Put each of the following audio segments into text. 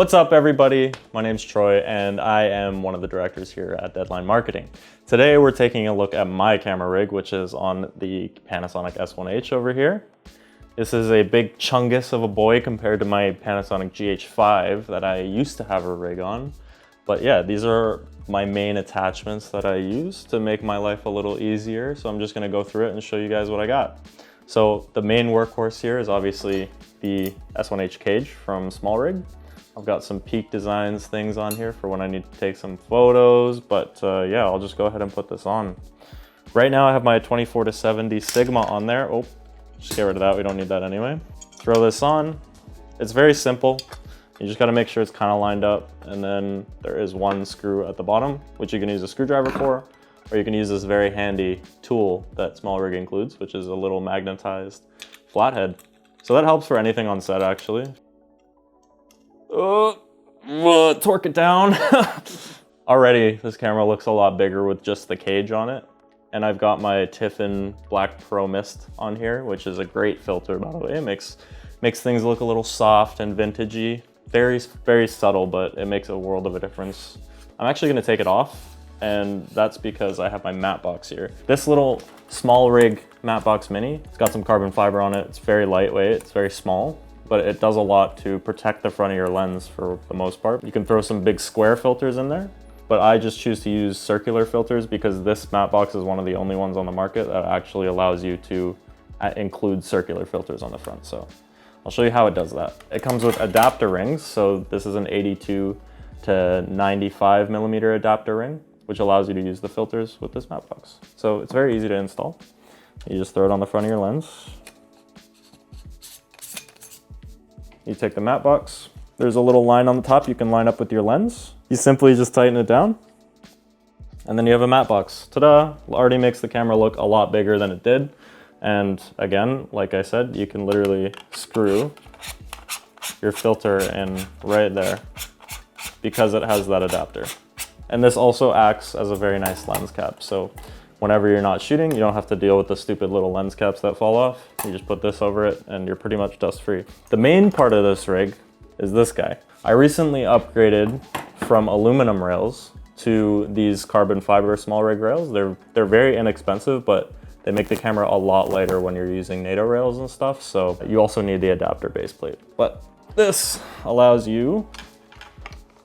What's up, everybody? My name's Troy, and I am one of the directors here at Deadline Marketing. Today, we're taking a look at my camera rig, which is on the Panasonic S1H over here. This is a big chungus of a boy compared to my Panasonic GH5 that I used to have a rig on. But yeah, these are my main attachments that I use to make my life a little easier. So I'm just gonna go through it and show you guys what I got. So the main workhorse here is obviously the S1H cage from SmallRig. I've got some Peak Designs things on here for when I need to take some photos, but yeah, I'll just go ahead and put this on. Right now I have my 24-70 Sigma on there. Oh, just get rid of that, we don't need that anyway. Throw this on. It's very simple. You just gotta make sure it's kind of lined up, and then there is one screw at the bottom, which you can use a screwdriver for, or you can use this very handy tool that SmallRig includes, which is a little magnetized flathead. So that helps for anything on set, actually. Torque it down. Already, this camera looks a lot bigger with just the cage on it. And I've got my Tiffin Black Pro Mist on here, which is a great filter, by the way. It makes things look a little soft and vintagey. Very subtle, but it makes a world of a difference. I'm actually gonna take it off, and that's because I have my matte box here. This little SmallRig matte box mini, it's got some carbon fiber on it. It's very lightweight, it's very small, but it does a lot to protect the front of your lens for the most part. You can throw some big square filters in there, but I just choose to use circular filters because this matte box is one of the only ones on the market that actually allows you to include circular filters on the front. So I'll show you how it does that. It comes with adapter rings. So this is an 82 to 95 millimeter adapter ring, which allows you to use the filters with this matte box. So it's very easy to install. You just throw it on the front of your lens. You take the matte box. There's a little line on the top you can line up with your lens. You simply just tighten it down, and then you have a matte box. Ta-da! Already makes the camera look a lot bigger than it did. And again, like I said, you can literally screw your filter in right there because it has that adapter. And this also acts as a very nice lens cap. So whenever you're not shooting, you don't have to deal with the stupid little lens caps that fall off. You just put this over it and you're pretty much dust free. The main part of this rig is this guy. I recently upgraded from aluminum rails to these carbon fiber SmallRig rails. They're very inexpensive, but they make the camera a lot lighter when you're using NATO rails and stuff. So you also need the adapter base plate. But this allows you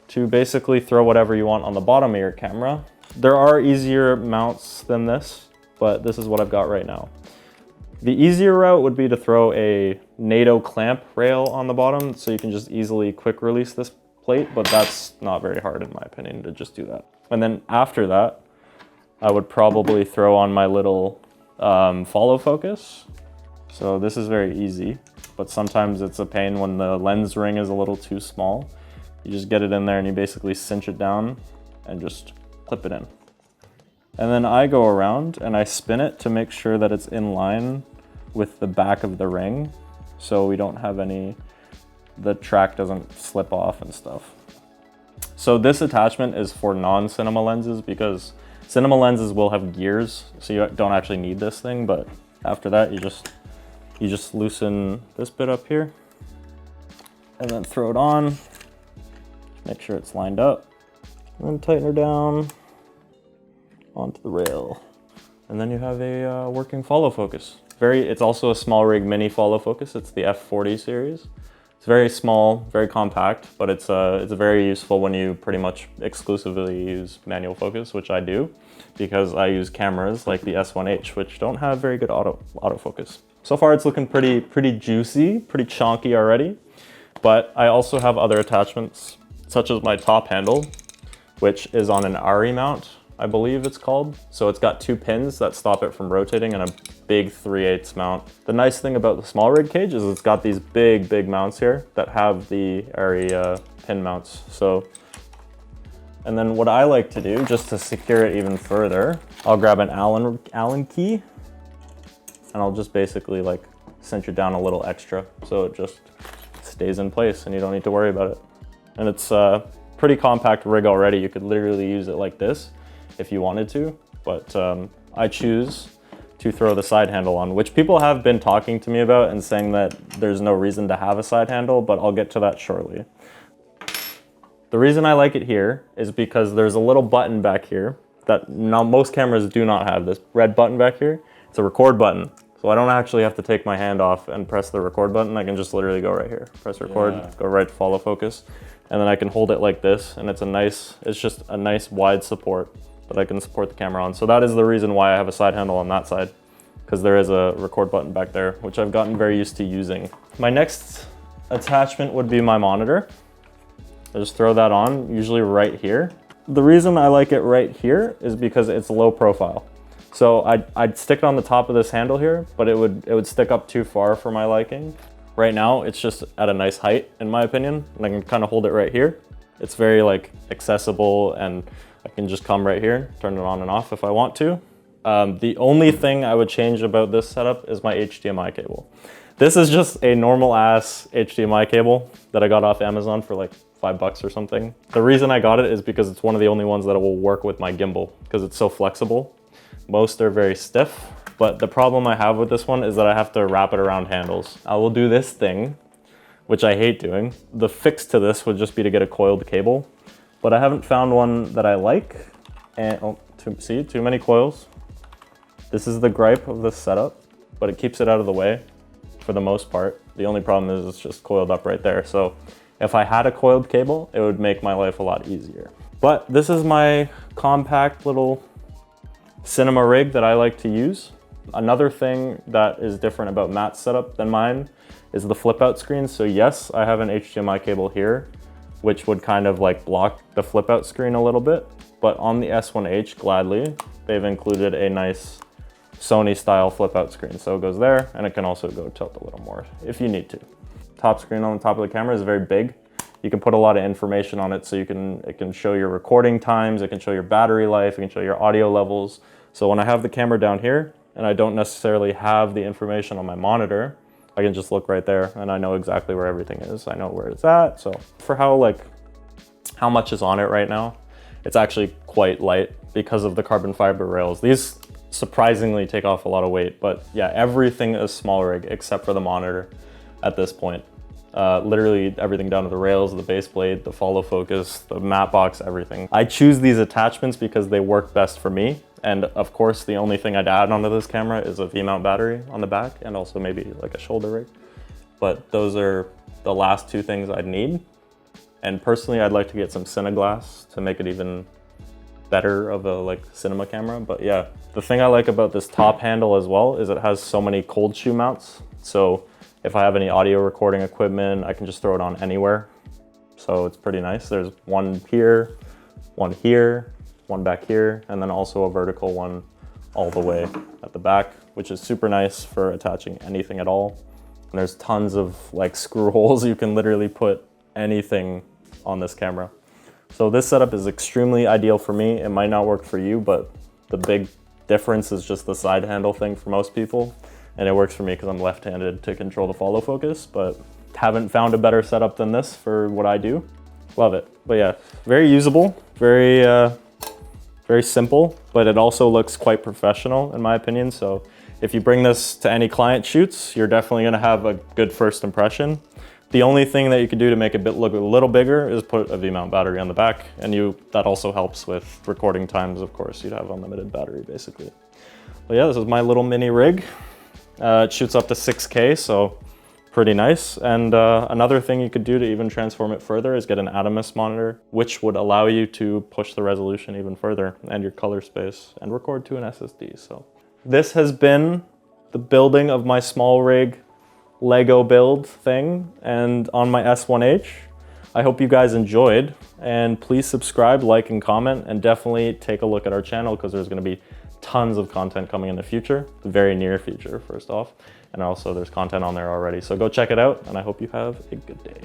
to basically throw whatever you want on the bottom of your camera. There are easier mounts than this, but this is what I've got right now. The easier route would be to throw a NATO clamp rail on the bottom so you can just easily quick release this plate, but that's not very hard in my opinion to just do that. And then after that, I would probably throw on my little follow focus. So this is very easy, but sometimes it's a pain when the lens ring is a little too small. You just get it in there and you basically cinch it down and just clip it in. And then I go around and I spin it to make sure that it's in line with the back of the ring, so we don't have the track doesn't slip off and stuff. So this attachment is for non-cinema lenses because cinema lenses will have gears, so you don't actually need this thing, but after that you just loosen this bit up here and then throw it on, make sure it's lined up, and then tighten her down onto the rail. And then you have a working follow focus. It's also a SmallRig mini follow focus. It's the F40 series. It's very small, very compact, but it's very useful when you pretty much exclusively use manual focus, which I do, because I use cameras like the S1H, which don't have very good autofocus. So far it's looking pretty juicy, pretty chonky already, but I also have other attachments, such as my top handle, which is on an ARRI mount, I believe it's called. So it's got 2 pins that stop it from rotating and a big 3/8 mount. The nice thing about the SmallRig cage is it's got these big mounts here that have the ARRI pin mounts. And then what I like to do, just to secure it even further, I'll grab an Allen key and I'll just basically like cinch it down a little extra so it just stays in place and you don't need to worry about it. And it's a pretty compact rig already. You could literally use it like this if you wanted to, but I choose to throw the side handle on, which people have been talking to me about and saying that there's no reason to have a side handle, but I'll get to that shortly. The reason I like it here is because there's a little button back here that most cameras do not have. This red button back here, it's a record button. So I don't actually have to take my hand off and press the record button. I can just literally go right here, press record, go right to follow focus. And then I can hold it like this, and it's just a nice wide support that I can support the camera on. So that is the reason why I have a side handle on that side, because there is a record button back there, which I've gotten very used to using. My next attachment would be my monitor. I just throw that on, usually right here. The reason I like it right here is because it's low profile. So I'd stick it on the top of this handle here, but it would stick up too far for my liking. Right now, it's just at a nice height, in my opinion, and I can kind of hold it right here. It's very like accessible, and I can just come right here, turn it on and off if I want to. The only thing I would change about this setup is my HDMI cable. This is just a normal ass HDMI cable that I got off Amazon for like $5 or something. The reason I got it is because it's one of the only ones that will work with my gimbal because it's so flexible. Most are very stiff, but the problem I have with this one is that I have to wrap it around handles. I will do this thing, which I hate doing. The fix to this would just be to get a coiled cable, but I haven't found one that I like. And see, too many coils. This is the gripe of this setup, but it keeps it out of the way for the most part. The only problem is it's just coiled up right there. So if I had a coiled cable, it would make my life a lot easier. But this is my compact little cinema rig that I like to use. Another thing that is different about Matt's setup than mine is the flip out screen. So yes, I have an HDMI cable here, which would kind of like block the flip out screen a little bit. But on the S1H, gladly, they've included a nice Sony style flip out screen. So it goes there, and it can also go tilt a little more if you need to. Top screen on the top of the camera is very big. You can put a lot of information on it, so it can show your recording times, it can show your battery life, it can show your audio levels. So when I have the camera down here and I don't necessarily have the information on my monitor, I can just look right there and I know exactly where everything is. I know where it's at. So for how much is on it right now, it's actually quite light because of the carbon fiber rails. These surprisingly take off a lot of weight, but yeah, everything is small rig except for the monitor at this point. Literally everything down to the rails, the base plate, the follow focus, the matte box, everything. I choose these attachments because they work best for me. And of course, the only thing I'd add onto this camera is a V-mount battery on the back and also maybe like a shoulder rig. But those are the last two things I'd need. And personally, I'd like to get some Cineglass to make it even better of a cinema camera. But yeah, the thing I like about this top handle as well is it has so many cold shoe mounts. So if I have any audio recording equipment, I can just throw it on anywhere. So it's pretty nice. There's one here, one back here, and then also a vertical one all the way at the back, which is super nice for attaching anything at all. And there's tons of screw holes. You can literally put anything on this camera. So this setup is extremely ideal for me. It might not work for you, but the big difference is just the side handle thing for most people. And it works for me because I'm left-handed to control the follow focus, but haven't found a better setup than this for what I do. Love it. But yeah, very usable, very simple, but it also looks quite professional in my opinion. So if you bring this to any client shoots, you're definitely gonna have a good first impression. The only thing that you could do to make it look a little bigger is put a V-mount battery on the back, and that also helps with recording times, of course. You'd have unlimited battery, basically. But yeah, this is my little mini rig. It shoots up to 6K, so pretty nice. And another thing you could do to even transform it further is get an Atomus monitor, which would allow you to push the resolution even further and your color space and record to an SSD. So this has been the building of my small rig Lego build thing and on my S1H. I hope you guys enjoyed, and please subscribe, like, and comment, and definitely take a look at our channel because there's going to be tons of content coming in the future, the very near future, first off, and also there's content on there already. So go check it out, and I hope you have a good day.